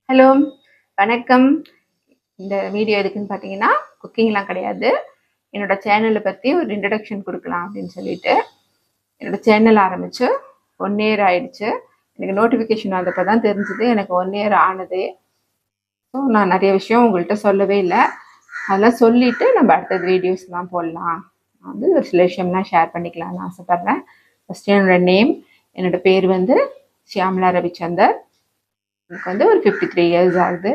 Hello, வணக்கம். இந்த video எதுக்குன்னு பார்த்தீங்கன்னா, குக்கிங்லாம் கிடையாது. என்னோட சேனலை பத்தி ஒரு இன்ட்ரோடக்ஷன் குடுக்கலாம் அப்படின்னு சொல்லிட்டு, என்னோட சேனல் ஆரம்பிச்சு 1 இயர் ஆயிடுச்சு. எனக்கு நோட்டிஃபிகேஷன் வந்தப்ப தான் தெரிஞ்சது எனக்கு 1 இயர் ஆனதே. ஸோ நான் நெறைய விஷயம் உங்கள்ட்ட சொல்லவே இல்ல. அதெல்லாம் சொல்லிட்டு நம்ம அடுத்தது வீடியோஸ்லாம் போடலாம். நான் வந்து ஒரு சில விஷயம்லாம் ஷேர் பண்ணிக்கலாம்னு ஆசைப்படுறேன். ஃபர்ஸ்ட் என்னோட நேம். என்னோட பேர் வந்து ஷியாமளா ரவிச்சந்தர். எனக்கு வந்து ஒரு 53 இயர்ஸ் ஆகுது.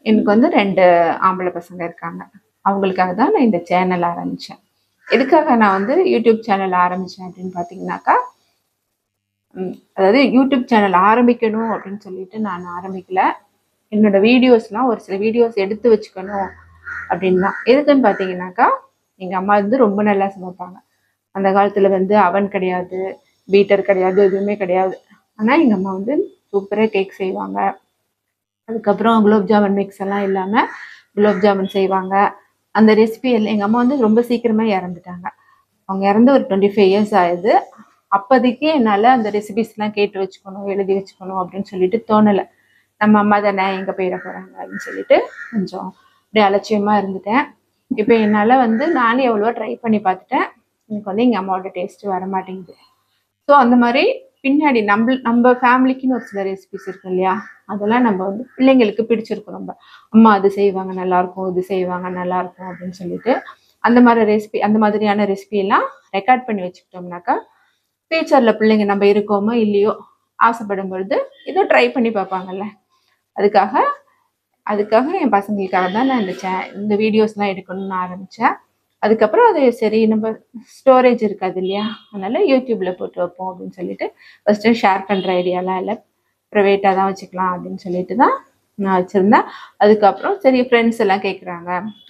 எனக்கு வந்து 2 ஆம்பளை பசங்க இருக்காங்க. அவங்களுக்காக தான் நான் இந்த சேனல் ஆரம்பிச்சேன். எதுக்காக நான் வந்து யூடியூப் சேனல் ஆரம்பிச்சேன் அப்படின்னு பார்த்தீங்கன்னாக்கா, அதாவது யூடியூப் சேனல் ஆரம்பிக்கணும் அப்படின்னு சொல்லிட்டு நான் ஆரம்பிக்கல. என்னோட வீடியோஸ்லாம் ஒரு சில வீடியோஸ் எடுத்து வச்சுக்கணும் அப்படின்னு தான். எதுக்குன்னு பார்த்தீங்கன்னாக்கா, எங்க அம்மா வந்து ரொம்ப நல்லா சமைப்பாங்க. அந்த காலத்துல வந்து அவன் கிடையாது, பீட்டர் கிடையாது, எதுவுமே கிடையாது. ஆனா எங்க அம்மா வந்து சூப்பரா கேக் செய்வாங்க. அதுக்கப்புறம் குலோப் ஜாமுன் மிக்ஸ் எல்லாம் இல்லாம குலோப் ஜாமுன் செய்வாங்க. அந்த ரெசிபி எல்லாம் எங்க அம்மா வந்து ரொம்ப சீக்கிரமா இறந்துட்டாங்க. அவங்க இறந்து ஒரு 25 இயர்ஸ் ஆகுது. அப்போதைக்கு என்னால அந்த ரெசிபிஸ்லாம் கேட்டு வச்சுக்கணும், எழுதி வச்சுக்கணும் அப்படின்னு சொல்லிட்டு தோணல. நம்ம அம்மா தானே எங்க போயிட போறாங்க அப்படின்னு சொல்லிட்டு கொஞ்சம் அப்படியே அலட்சியமா இருந்துட்டேன். இப்போ என்னால வந்து நானே எவ்வளவோ ட்ரை பண்ணி பார்த்துட்டேன். எனக்கு வந்து எங்க அம்மாவோட டேஸ்ட் வர மாட்டேங்குது. ஸோ அந்த மாதிரி பின்னாடி நம்ம ஃபேமிலிக்குன்னு ஒரு சில ரெசிபிஸ் இருக்கு இல்லையா, அதெல்லாம் நம்ம வந்து பிள்ளைங்களுக்கு பிடிச்சிருக்கும். நம்ம அம்மா அது செய்வாங்க நல்லா இருக்கும், இது செய்வாங்க நல்லா இருக்கும் அப்படின்னு சொல்லிட்டு அந்த மாதிரி ரெசிபி, அந்த மாதிரியான ரெசிபி எல்லாம் ரெக்கார்ட் பண்ணி வச்சுக்கிட்டோம்னாக்கா ஃபியூச்சர்ல பிள்ளைங்க நம்ம இருக்கோமோ இல்லையோ ஆசைப்படும் பொழுது இதை ட்ரை பண்ணி பார்ப்பாங்கல்ல. அதுக்காக அதுக்காக என் பசங்களுக்காக தான் நான் இந்த வீடியோஸ்லாம் எடுக்கணும்னு ஆரம்பித்தேன். அதுக்கப்புறம் அது சரி நம்ம ஸ்டோரேஜ் இருக்காது இல்லையா, அதனால யூடியூப்ல போட்டு வைப்போம் அப்படின்னு சொல்லிட்டு ஃபர்ஸ்ட்டு ஷேர் பண்ணுற ஐடியாலாம் இல்லை, ப்ரைவேட்டாக தான் வச்சுக்கலாம் அப்படின்னு சொல்லிட்டு தான் நான் வச்சுருந்தேன். அதுக்கப்புறம் சரி ஃப்ரெண்ட்ஸ் எல்லாம் கேட்குறாங்க,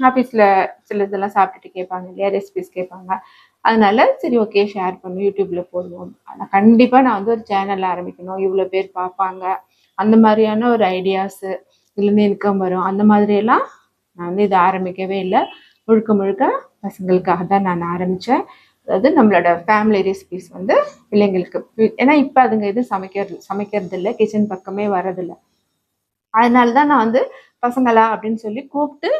ஆஃபீஸில் சில இதெல்லாம் சாப்பிட்டுட்டு கேட்பாங்க இல்லையா, ரெசிபிஸ் கேட்பாங்க. அதனால சரி ஓகே ஷேர் பண்ணி யூடியூப்ல போடுவோம். ஆனால் கண்டிப்பாக நான் வந்து ஒரு சேனல் ஆரம்பிக்கணும், இவ்வளோ பேர் பார்ப்பாங்க, அந்த மாதிரியான ஒரு ஐடியாஸு, இதுலேருந்து இன்கம் வரும், அந்த மாதிரியெல்லாம் நான் வந்து இதை ஆரம்பிக்கவே இல்லை. முழுக்க முழுக்க பசங்களுக்காக தான் நான் ஆரம்பித்தேன். அதாவது நம்மளோட ஃபேமிலி ரெசிபிஸ் வந்து பிள்ளைங்களுக்கு, ஏன்னா இப்போ அதுங்க எதுவும் சமைக்கிறது இல்லை, கிச்சன் பக்கமே வரதில்லை. அதனால தான் நான் வந்து பசங்களா அப்படின்னு சொல்லி கூப்பிட்டு,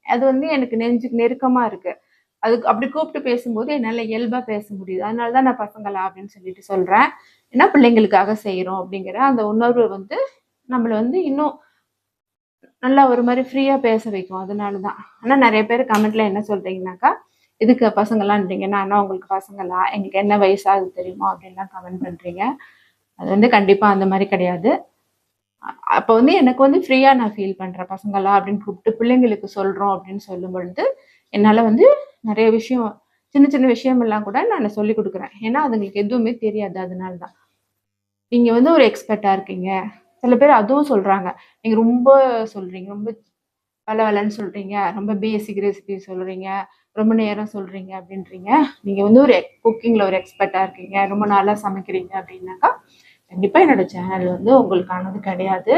அது வந்து எனக்கு நெஞ்சுக்கு நெருக்கமாக இருக்குது. அதுக்கு அப்படி கூப்பிட்டு பேசும்போது என்னால் இயல்பாக பேச முடியுது. அதனால தான் நான் பசங்களா அப்படின்னு சொல்லிட்டு சொல்கிறேன். ஏன்னா பிள்ளைங்களுக்காக செய்கிறோம் அப்படிங்கிற அந்த உணர்வு வந்து நம்மளை வந்து இன்னும் நல்லா ஒரு மாதிரி ஃப்ரீயா பேச வைக்கும். அதனால தான். ஆனா நிறைய பேர் கமெண்ட்ல என்ன சொல்றீங்கன்னாக்கா, இதுக்கு பசங்களான்றீங்க, நான் உங்களுக்கு பசங்களா, எங்களுக்கு என்ன வயசாகுது தெரியுமா அப்படின்லாம் கமெண்ட் பண்றீங்க. அது வந்து கண்டிப்பா அந்த மாதிரி கிடையாது. அப்போ வந்து எனக்கு வந்து ஃப்ரீயா நான் ஃபீல் பண்றேன். பசங்களா அப்படின்னு கூப்பிட்டு பிள்ளைங்களுக்கு சொல்றோம் அப்படின்னு சொல்லும் பொழுது என்னால வந்து நிறைய விஷயம், சின்ன சின்ன விஷயம் எல்லாம் கூட நான் சொல்லி கொடுக்குறேன். ஏன்னா அதுங்களுக்கு எதுவுமே தெரியாது. அதனால தான். நீங்க வந்து ஒரு எக்ஸ்பர்ட்டா இருக்கீங்க. சில பேர் அதுவும் சொல்றாங்க. நீங்க ரொம்ப சொல்றீங்க, ரொம்ப வளவளன்னு சொல்றீங்க, ரொம்ப பேசிக் ரெசிபி சொல்றீங்க, ரொம்ப நேரம் சொல்றீங்க அப்படின்றீங்க. நீங்க வந்து ஒரு குக்கிங்ல ஒரு எக்ஸ்பர்ட்டா இருக்கீங்க, ரொம்ப நாளா சமைக்கிறீங்க அப்படின்னாக்கா, கண்டிப்பா என்னோட சேனல் வந்து உங்களுக்கானது கிடையாது.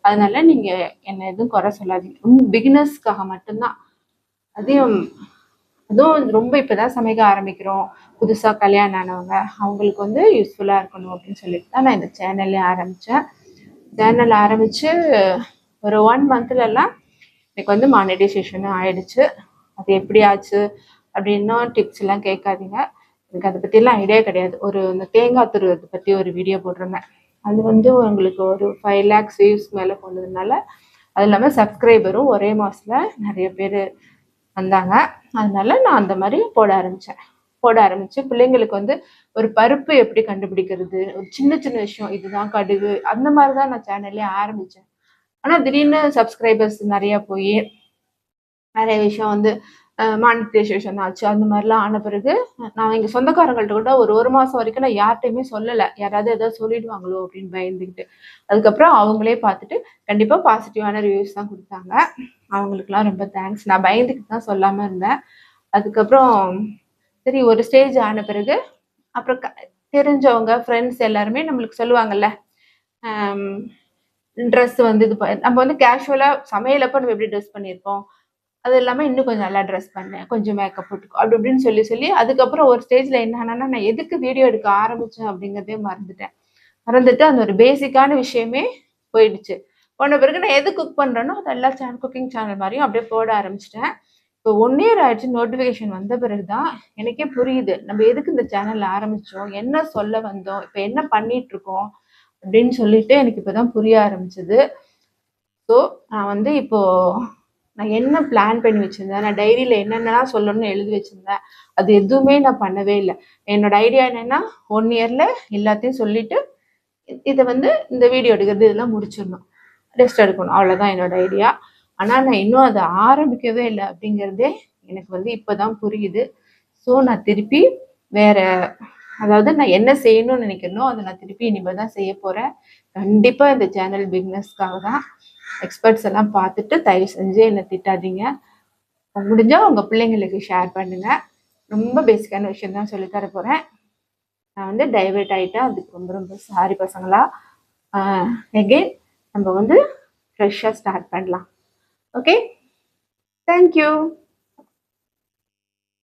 அதனால நீங்க என்ன எதுவும் குறை சொல்லாதீங்க. ரொம்ப பிகினர்ஸ்க்காக மட்டும்தான். அதையும் அதுவும் ரொம்ப இப்பதான் சமைக்க ஆரம்பிக்கிறோம், புதுசா கல்யாணம் ஆனவங்க, அவங்களுக்கு வந்து யூஸ்ஃபுல்லா இருக்கணும் அப்படின்னு சொல்லிட்டு தான் நான் இந்த சேனல்லே ஆரம்பிச்சேன். சேனல் ஆரம்பிச்சு ஒரு 1 மந்த்லலாம் எனக்கு வந்து மானிட்டைசேஷனும் ஆயிடுச்சு. அது எப்படி ஆச்சு அப்படின்னா டிப்ஸ் எல்லாம் கேட்காதீங்க. எனக்கு அதை பற்றிலாம் ஐடியா கிடையாது. இந்த தேங்காய் துருவதை பற்றி ஒரு வீடியோ போட்டிருந்தேன். அது வந்து உங்களுக்கு ஒரு 5 lakhs வியூஸ் மேலே போனதுனால, அது இல்லாமல் சப்ஸ்கிரைபரும் ஒரே மாதத்துல நிறைய பேர் வந்தாங்க. அதனால நான் அந்த மாதிரி போட ஆரம்பிச்சு பிள்ளைங்களுக்கு வந்து ஒரு பருப்பு எப்படி கண்டுபிடிக்கிறது, ஒரு சின்ன சின்ன விஷயம், இதுதான் கடுகு, அந்த மாதிரி தான் நான் சேனல்லே ஆரம்பிச்சேன். ஆனா திடீர்னு சப்ஸ்கிரைபர்ஸ் நிறைய போய் நிறைய விஷயம் வந்து மானிட்டைசேஷன் ஆச்சு. அந்த மாதிரிலாம் ஆன பிறகு நான் எங்க சொந்தக்காரங்கள்ட்ட கூட ஒரு மாசம் வரைக்கும் நான் யார்கிட்டையுமே சொல்லல. யாராவது ஏதாவது சொல்லிடுவாங்களோ அப்படின்னு பயந்துக்கிட்டு. அதுக்கப்புறம் அவங்களே பார்த்துட்டு கண்டிப்பா பாசிட்டிவான ரிவ்யூஸ் தான் குடுத்தாங்க. அவங்களுக்கெல்லாம் ரொம்ப தேங்க்ஸ். நான் பயந்துக்கிட்டு தான் சொல்லாம இருந்தேன். அதுக்கப்புறம் சரி ஒரு ஸ்டேஜ் ஆன பிறகு அப்புறம் தெரிஞ்சவங்க, ஃப்ரெண்ட்ஸ் எல்லாருமே நம்மளுக்கு சொல்லுவாங்கல்ல, ட்ரெஸ் வந்து நம்ம வந்து கேஷுவலா சமையலப்ப நம்ம எப்படி ட்ரெஸ் பண்ணியிருப்போம், அது இல்லாம இன்னும் கொஞ்சம் நல்லா ட்ரெஸ் பண்ணேன், கொஞ்சம் மேக்கப் போட்டுக்கோ அப்படி இப்படின்னு சொல்லி அதுக்கப்புறம் ஒரு ஸ்டேஜ்ல என்ன ஆனேன்னா, நான் எதுக்கு வீடியோ எடுக்க ஆரம்பிச்சேன் அப்படிங்கிறதே மறந்துட்டேன். மறந்துட்டு அந்த ஒரு பேசிக்கான விஷயமே போயிடுச்சு. போன பிறகு நான் எது குக் பண்ணுறேனோ அது எல்லா குக்கிங் சேனல் மாதிரியும் அப்படியே போட ஆரம்பிச்சிட்டேன். இப்போ 1 இயர் ஆயிடுச்சு நோட்டிஃபிகேஷன் வந்த பிறகு தான் எனக்கே புரியுது நம்ம எதுக்கு இந்த சேனல் ஆரம்பித்தோம், என்ன சொல்ல வந்தோம், இப்போ என்ன பண்ணிகிட்ருக்கோம் அப்படின்னு சொல்லிட்டு எனக்கு இப்போ தான் புரிய ஆரம்பிச்சது. ஸோ நான் வந்து இப்போது நான் என்ன பிளான் பண்ணி வச்சுருந்தேன், நான் டைரியில் என்னென்னலாம் சொல்லணும்னு எழுதி வச்சுருந்தேன், அது எதுவுமே நான் பண்ணவே இல்லை. என்னோட ஐடியா என்னென்னா 1 இயரில் எல்லாத்தையும் சொல்லிவிட்டு இதை வந்து இந்த வீடியோ எடுக்கிறது இதெல்லாம் முடிச்சிடணும், ரெஸ்ட் எடுக்கணும், அவ்வளோதான் என்னோட ஐடியா. ஆனால் நான் இன்னும் அதை ஆரம்பிக்கவே இல்லை அப்படிங்கிறதே எனக்கு வந்து இப்போ தான் புரியுது. ஸோ நான் திருப்பி வேறு, அதாவது நான் என்ன செய்யணும்னு நினைக்கிறனோ அதை நான் திருப்பி இனிமேல் தான் செய்ய போகிறேன். கண்டிப்பாக இந்த சேனல் பிக்னஸ்க்காக தான். எக்ஸ்பர்ட்ஸ் எல்லாம் பார்த்துட்டு தயவு செஞ்சு என்னை திட்டாதீங்க. முடிஞ்சால் உங்கள் பிள்ளைங்களுக்கு ஷேர் பண்ணுங்கள். ரொம்ப பேசிக்கான விஷயம் தான் சொல்லித்தர போகிறேன். நான் வந்து டைவர்ட் ஆகிட்டேன், அதுக்கு ரொம்ப ரொம்ப சாரி பசங்களா. எகெயின் நம்ம வந்து ஃப்ரெஷ்ஷாக ஸ்டார்ட் பண்ணலாம். Okay, thank you.